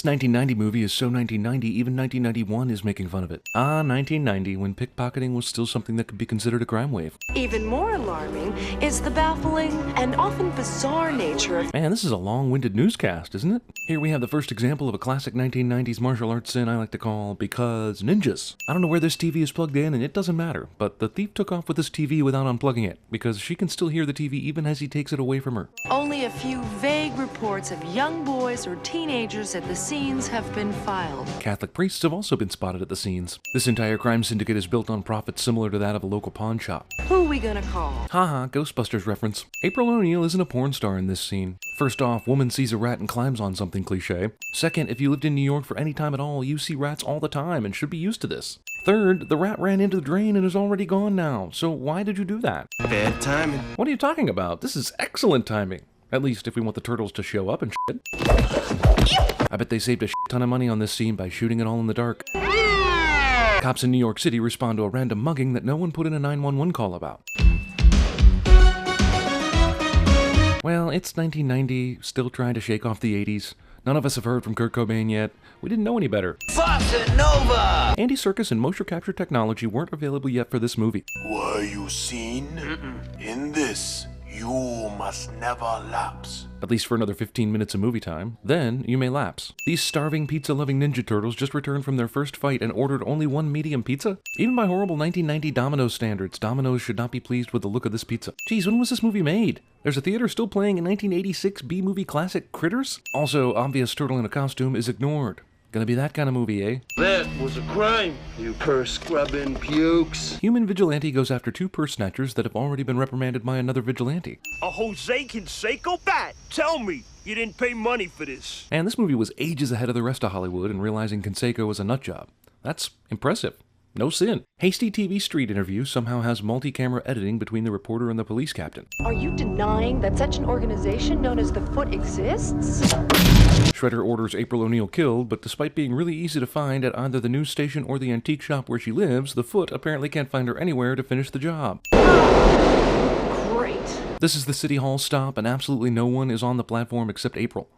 1990 movie is so 1990, even 1991 is making fun of it. Ah, 1990, when pickpocketing was still something that could be considered a crime wave. Even more alarming is the baffling and often bizarre nature of— Man, this is a long-winded newscast, isn't it? Here we have the first example of a classic 1990s martial arts sin I like to call because ninjas. I don't know where this TV is plugged in and it doesn't matter, but the thief took off with this TV without unplugging it because she can still hear the TV even as he takes it away from her. Only a few vague reports of young boys or teenagers at the scenes have been filed. Catholic priests have also been spotted at the scenes. This entire crime syndicate is built on profits similar to that of a local pawn shop. Who are we gonna call? Haha, Ghostbusters reference. April O'Neil isn't a porn star in this scene. First off, woman sees a rat and climbs on something cliche. Second, if you lived in New York for any time at all, you see rats all the time and should be used to this. Third, the rat ran into the drain and is already gone now, so why did you do that? Bad timing. What are you talking about? This is excellent timing. At least if we want the turtles to show up and shit. I bet they saved a shit ton of money on this scene by shooting it all in the dark. Cops in New York City respond to a random mugging that no one put in a 911 call about. Well, it's 1990, still trying to shake off the 80s. None of us have heard from Kurt Cobain yet. We didn't know any better. Bossa Nova! Andy Serkis and motion capture technology weren't available yet for this movie. Were you seen? In this, you must never lapse. At least for another 15 minutes of movie time. Then, you may lapse. These starving, pizza-loving Ninja Turtles just returned from their first fight and ordered only one medium pizza? Even by horrible 1990 Domino's standards, Domino's should not be pleased with the look of this pizza. Geez, when was this movie made? There's a theater still playing a 1986 B-movie classic, Critters? Also, obvious turtle in a costume is ignored. Gonna be that kind of movie, eh? That was a crime, you purse-scrubbing pukes. Human vigilante goes after two purse snatchers that have already been reprimanded by another vigilante. A Jose Canseco bat? Tell me, you didn't pay money for this. And this movie was ages ahead of the rest of Hollywood in realizing Canseco was a nutjob. That's impressive. No sin. Hasty TV Street interview somehow has multi-camera editing between the reporter and the police captain. Are you denying that such an organization known as the Foot exists? Shredder orders April O'Neil killed, but despite being really easy to find at either the news station or the antique shop where she lives, the Foot apparently can't find her anywhere to finish the job. Great. This is the City Hall stop, and absolutely no one is on the platform except April.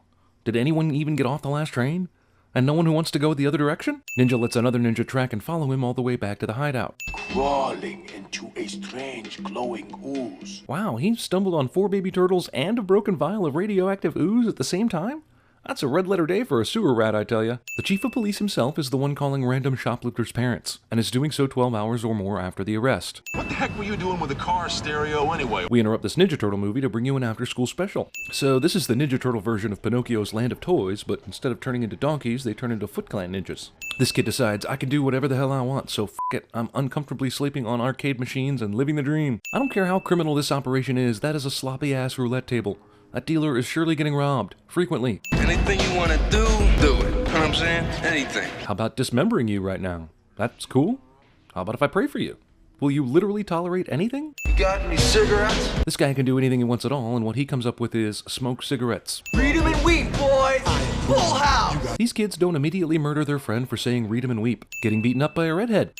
Did anyone even get off the last train? And no one who wants to go the other direction? Ninja lets another ninja track and follow him all the way back to the hideout. Crawling into a strange glowing ooze. Wow, he stumbled on 4 baby turtles and a broken vial of radioactive ooze at the same time? That's a red-letter day for a sewer rat, I tell ya. The chief of police himself is the one calling random shoplifters' parents, and is doing so 12 hours or more after the arrest. What the heck were you doing with the car stereo anyway? We interrupt this Ninja Turtle movie to bring you an after-school special. So this is the Ninja Turtle version of Pinocchio's Land of Toys, but instead of turning into donkeys, they turn into Foot Clan ninjas. This kid decides, I can do whatever the hell I want, so f*** it, I'm uncomfortably sleeping on arcade machines and living the dream. I don't care how criminal this operation is, that is a sloppy-ass roulette table. That dealer is surely getting robbed, frequently. Anything you want to do it. You know what I'm saying? Anything. How about dismembering you right now? That's cool. How about if I pray for you? Will you literally tolerate anything? You got any cigarettes? This guy can do anything he wants at all, and what he comes up with is smoke cigarettes. Read 'em and weep, boys! Full house! These kids don't immediately murder their friend for saying read 'em and weep, getting beaten up by a redhead.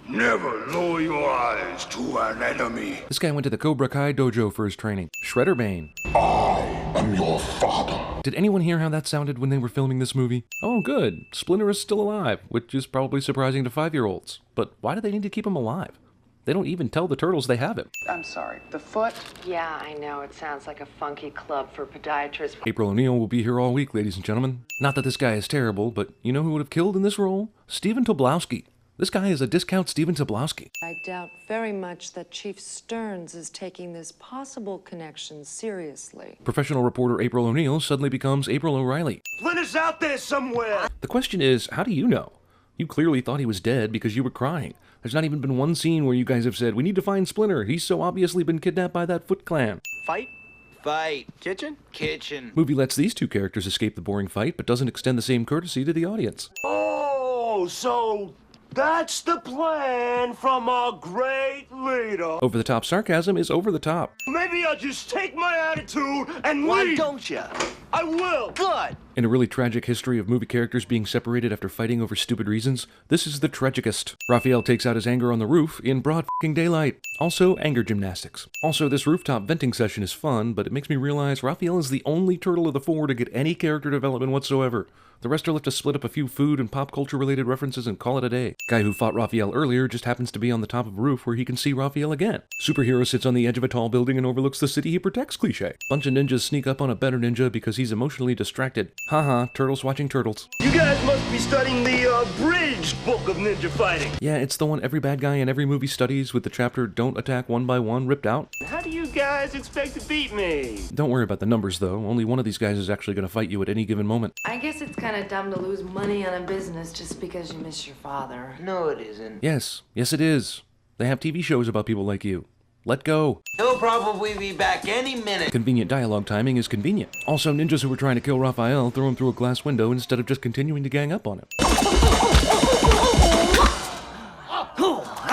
Never lower your eyes to an enemy. This guy went to the Cobra Kai dojo for his training. Shredder Bane. I am your father. Did anyone hear how that sounded when they were filming this movie? Oh good, Splinter is still alive, which is probably surprising to 5-year-olds. But why do they need to keep him alive? They don't even tell the turtles they have him. I'm sorry, the Foot? Yeah, I know. It sounds like a funky club for podiatrists. April O'Neil will be here all week, ladies and gentlemen. Not that this guy is terrible, but you know who would have killed in this role? Steven Tobolowsky. This guy is a discount Steven Tobolowsky. I doubt very much that Chief Stearns is taking this possible connection seriously. Professional reporter April O'Neil suddenly becomes April O'Reilly. Flinter's out there somewhere. The question is, how do you know? You clearly thought he was dead because you were crying. There's not even been one scene where you guys have said, we need to find Splinter. He's so obviously been kidnapped by that Foot Clan. Fight? Fight. Kitchen? Kitchen. Movie lets these two characters escape the boring fight, but doesn't extend the same courtesy to the audience. Oh, so that's the plan from our great leader. Over-the-top sarcasm is over the top. Maybe I'll just take my attitude and Why leave. don't you? I will. Good. In a really tragic history of movie characters being separated after fighting over stupid reasons, this is the tragicest. Raphael takes out his anger on the roof in broad fucking daylight. Also, anger gymnastics. Also, this rooftop venting session is fun, but it makes me realize Raphael is the only turtle of the four to get any character development whatsoever. The rest are left to split up a few food and pop culture related references and call it a day. Guy who fought Raphael earlier just happens to be on the top of a roof where he can see Raphael again. Superhero sits on the edge of a tall building and overlooks the city he protects cliche. Bunch of ninjas sneak up on a better ninja because he's emotionally distracted. Haha, turtles watching turtles. You guys must be studying the bridge book of ninja fighting. Yeah, it's the one every bad guy in every movie studies with the chapter Don't Attack One by One ripped out. How do you guys expect to beat me? Don't worry about the numbers though, only one of these guys is actually going to fight you at any given moment. I guess it's kind of dumb to lose money on a business just because you miss your father. No, it isn't. Yes it is. They have TV shows about people like you. Let go. He'll probably be back any minute. Convenient dialogue timing is convenient. Also, ninjas who were trying to kill Raphael throw him through a glass window instead of just continuing to gang up on him.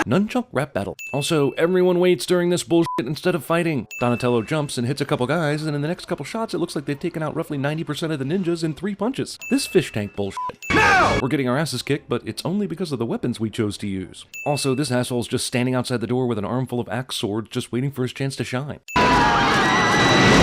Nunchuck rap battle. Also, everyone waits during this bullshit instead of fighting. Donatello jumps and hits a couple guys, and in the next couple shots it looks like they've taken out roughly 90% of the ninjas in 3 punches. This fish tank bullshit. Now! We're getting our asses kicked, but it's only because of the weapons we chose to use. Also, this asshole's just standing outside the door with an armful of axe swords just waiting for his chance to shine.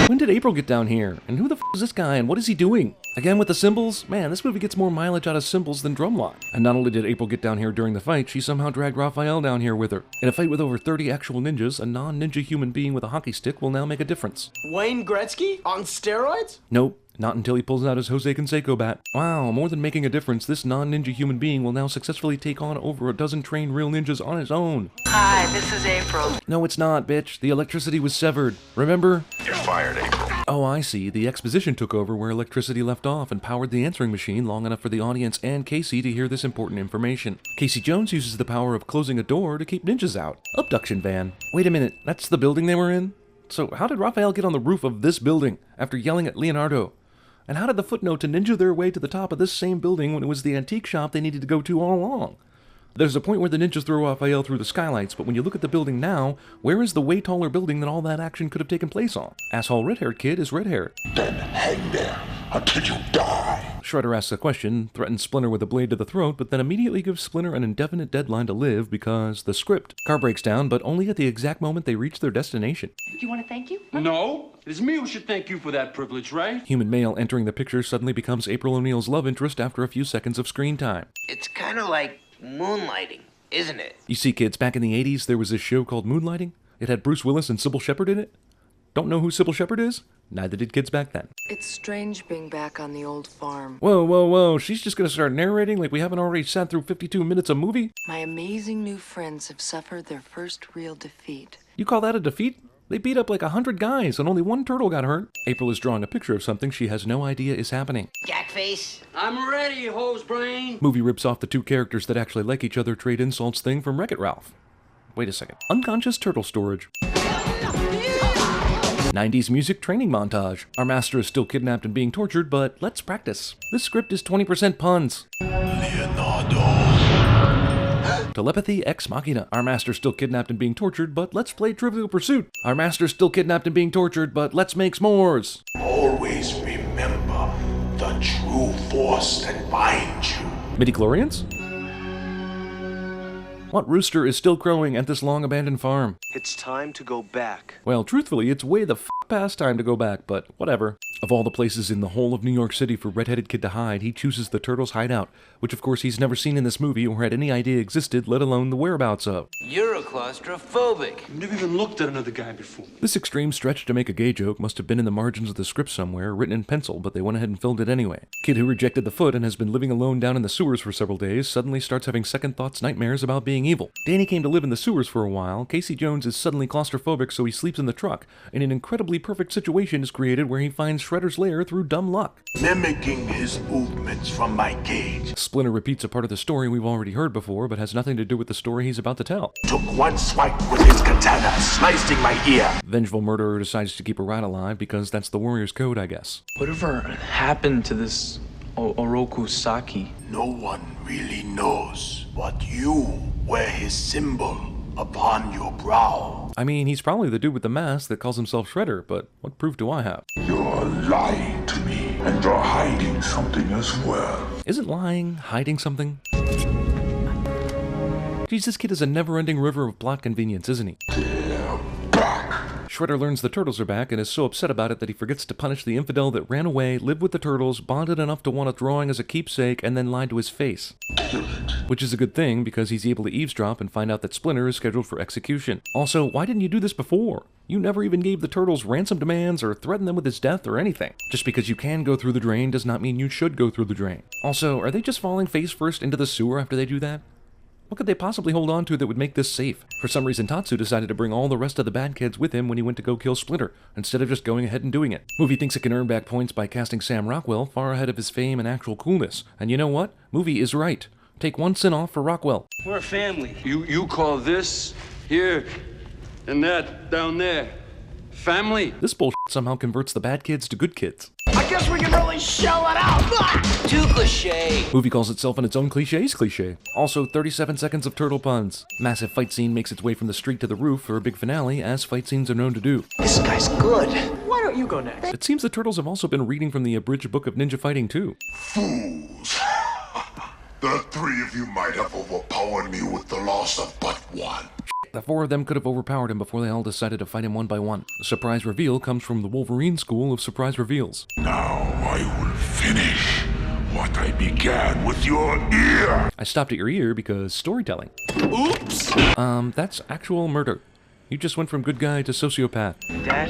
When did April get down here? And who the f is this guy and what is he doing? Again with the cymbals? Man, this movie gets more mileage out of cymbals than drumline. And not only did April get down here during the fight, she somehow dragged Raphael down here with her. In a fight with over 30 actual ninjas, a non-ninja human being with a hockey stick will now make a difference. Wayne Gretzky? On steroids? Nope. Not until he pulls out his Jose Canseco bat. Wow, more than making a difference, this non-ninja human being will now successfully take on over a dozen trained real ninjas on his own. Hi, this is April. No, it's not, bitch. The electricity was severed. Remember? You're fired, April. Oh, I see. The exposition took over where electricity left off and powered the answering machine long enough for the audience and Casey to hear this important information. Casey Jones uses the power of closing a door to keep ninjas out. Abduction van. Wait a minute, that's the building they were in? So how did Raphael get on the roof of this building after yelling at Leonardo? And how did the footnote to ninja their way to the top of this same building when it was the antique shop they needed to go to all along? There's a point where the ninjas throw Raphael through the skylights, but when you look at the building now, where is the way taller building that all that action could have taken place on? Asshole red-haired kid is red-haired. Then hang there until you die. Shredder asks a question, threatens Splinter with a blade to the throat, but then immediately gives Splinter an indefinite deadline to live because the script. Car breaks down, but only at the exact moment they reach their destination. Do you want to thank you? No. It's me who should thank you for that privilege, right? Human male entering the picture suddenly becomes April O'Neil's love interest after a few seconds of screen time. It's kind of like moonlighting, isn't it? You see, kids, back in the 80s, there was this show called Moonlighting. It had Bruce Willis and Sybil Shepherd in it. Don't know who Sybil Shepherd is? Neither did kids back then. It's strange being back on the old farm. Whoa, she's just gonna start narrating like we haven't already sat through 52 minutes of movie? My amazing new friends have suffered their first real defeat. You call that a defeat? They beat up like 100 guys and only one turtle got hurt. April is drawing a picture of something she has no idea is happening. Jackface. I'm ready, hose brain. Movie rips off the two characters that actually like each other trade insults thing from Wreck-It Ralph. Wait a second. Unconscious turtle storage. 90s music training montage. Our master is still kidnapped and being tortured, but let's practice. This script is 20% puns. Leonardo. Telepathy ex machina. Our master's still kidnapped and being tortured, but let's play Trivial Pursuit. Our master's still kidnapped and being tortured, but let's make s'mores. Always remember the true force that binds you. Midichlorians? What rooster is still crowing at this long-abandoned farm? It's time to go back. Well, truthfully, it's way the past time to go back, but whatever. Of all the places in the whole of New York City for Red-Headed Kid to hide, he chooses the Turtles' hideout, which of course he's never seen in this movie or had any idea existed, let alone the whereabouts of. You're a claustrophobic. I've never even looked at another guy before. This extreme stretch to make a gay joke must have been in the margins of the script somewhere, written in pencil, but they went ahead and filled it anyway. Kid who rejected the foot and has been living alone down in the sewers for several days suddenly starts having second thoughts, nightmares about being evil. Danny came to live in the sewers for a while. Casey Jones is suddenly claustrophobic, so he sleeps in the truck, and an incredibly perfect situation is created where he finds Shredder's lair through dumb luck. Mimicking his movements from my cage. Splinter repeats a part of the story we've already heard before, but has nothing to do with the story he's about to tell. Took one swipe with his katana, slicing my ear. Vengeful murderer decides to keep a rat alive because that's the warrior's code, I guess. Whatever happened to this Oroku Saki? No one really knows, but you were his symbol. upon your brow. I mean, he's probably the dude with the mask that calls himself Shredder, but what proof do I have? You're lying to me, and you're hiding something as well. Isn't lying hiding something? Geez, this kid is a never-ending river of plot convenience, isn't he? They're back. Shredder learns the Turtles are back and is so upset about it that he forgets to punish the infidel that ran away, lived with the Turtles, bonded enough to want a drawing as a keepsake, and then lied to his face. Which is a good thing, because he's able to eavesdrop and find out that Splinter is scheduled for execution. Also, why didn't you do this before? You never even gave the Turtles ransom demands or threatened them with his death or anything. Just because you can go through the drain does not mean you should go through the drain. Also, are they just falling face first into the sewer after they do that? What could they possibly hold on to that would make this safe? For some reason, Tatsu decided to bring all the rest of the bad kids with him when he went to go kill Splinter, instead of just going ahead and doing it. Movie thinks it can earn back points by casting Sam Rockwell far ahead of his fame and actual coolness. And you know what? Movie is right. Take one sin off for Rockwell. We're a family. You call this here and that down there family? This bullshit somehow converts the bad kids to good kids. I guess we can really shell it out. Too cliche. Movie calls itself in its own cliches cliche. Also, 37 seconds of turtle puns. Massive fight scene makes its way from the street to the roof for a big finale, as fight scenes are known to do. This guy's good. Why don't you go next? It seems the Turtles have also been reading from the abridged book of ninja fighting too. Fools. The three of you might have overpowered me with the loss of but one. The four of them could have overpowered him before they all decided to fight him one by one. The surprise reveal comes from the Wolverine school of surprise reveals. Now I will finish what I began with your ear. I stopped at your ear because storytelling. Oops. That's actual murder. You just went from good guy to sociopath. Dad,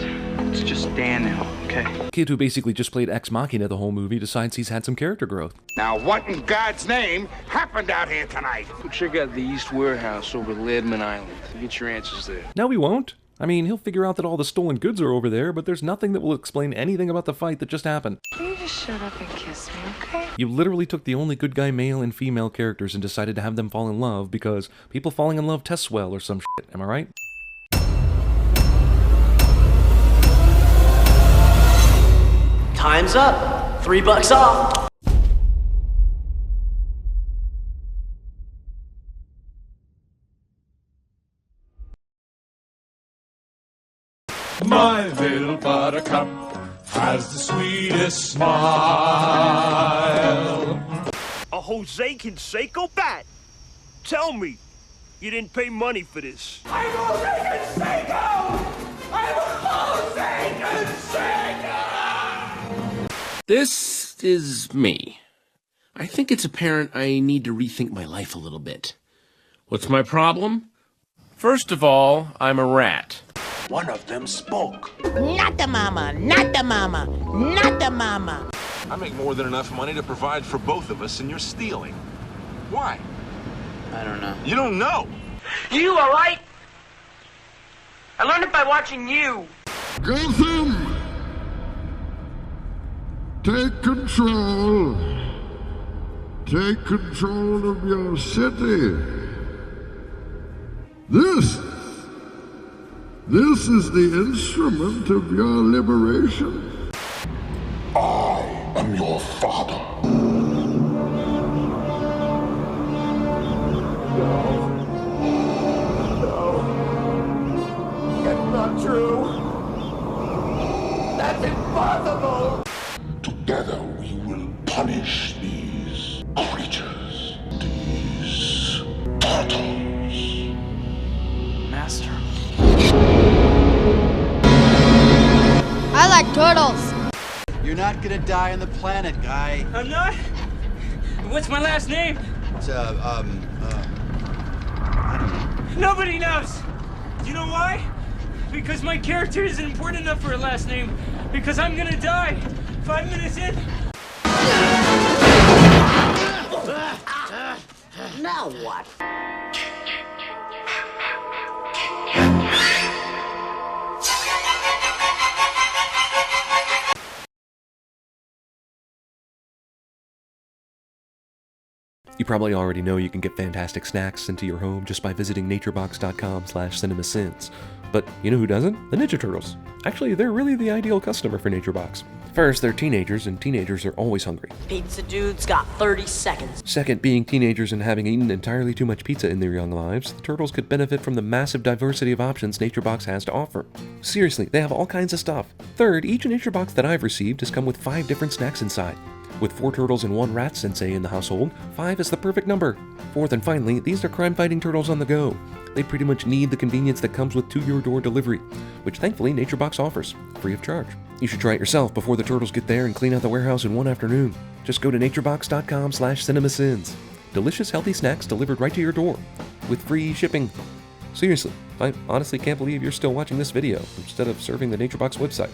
it's just Dan now, okay? Kid who basically just played Ex Machina the whole movie decides he's had some character growth. Now what in God's name happened out here tonight? Go check out the East Warehouse over Ledman Island. Get your answers there. No, he won't. I mean, he'll figure out that all the stolen goods are over there, but there's nothing that will explain anything about the fight that just happened. Can you just shut up and kiss me, okay? You literally took the only good guy male and female characters and decided to have them fall in love because people falling in love tests well or some shit, am I right? Time's up. $3 off. My little buttercup has the sweetest smile. A Jose Canseco bat? Tell me, you didn't pay money for this. I'm Jose Canseco! I'm Jose Canseco! This is me. I think it's apparent I need to rethink my life a little bit. What's my problem? First of all, I'm a rat. One of them spoke. Not the mama, not the mama, not the mama. I make more than enough money to provide for both of us, and you're stealing. Why? I don't know. You don't know. You, all right? I learned it by watching you. Gotham! Take control. Take control of your city. This is the instrument of your liberation. I am your father. That's not true. That's impossible. Together we will punish these creatures. These turtles. Master. I like turtles. You're not gonna die on the planet, guy. I'm not? What's my last name? It's, I don't know. Nobody knows. Do you know why? Because my character isn't important enough for a last name. Because I'm gonna die 5 minutes in. Now what? You probably already know you can get fantastic snacks sent to your home just by visiting naturebox.com/CinemaSins. But you know who doesn't? The Ninja Turtles. Actually, they're really the ideal customer for NatureBox. First, they're teenagers, and teenagers are always hungry. Pizza dude's got 30 seconds. Second, being teenagers and having eaten entirely too much pizza in their young lives, the Turtles could benefit from the massive diversity of options NatureBox has to offer. Seriously, they have all kinds of stuff. Third, each NatureBox that I've received has come with 5 different snacks inside. With 4 turtles and 1 rat sensei in the household, 5 is the perfect number. Fourth and finally, these are crime-fighting turtles on the go. They pretty much need the convenience that comes with to-your-door delivery, which thankfully NatureBox offers, free of charge. You should try it yourself before the turtles get there and clean out the warehouse in one afternoon. Just go to naturebox.com/CinemaSins. Delicious, healthy snacks delivered right to your door, with free shipping. Seriously, I honestly can't believe you're still watching this video instead of surfing the NatureBox website.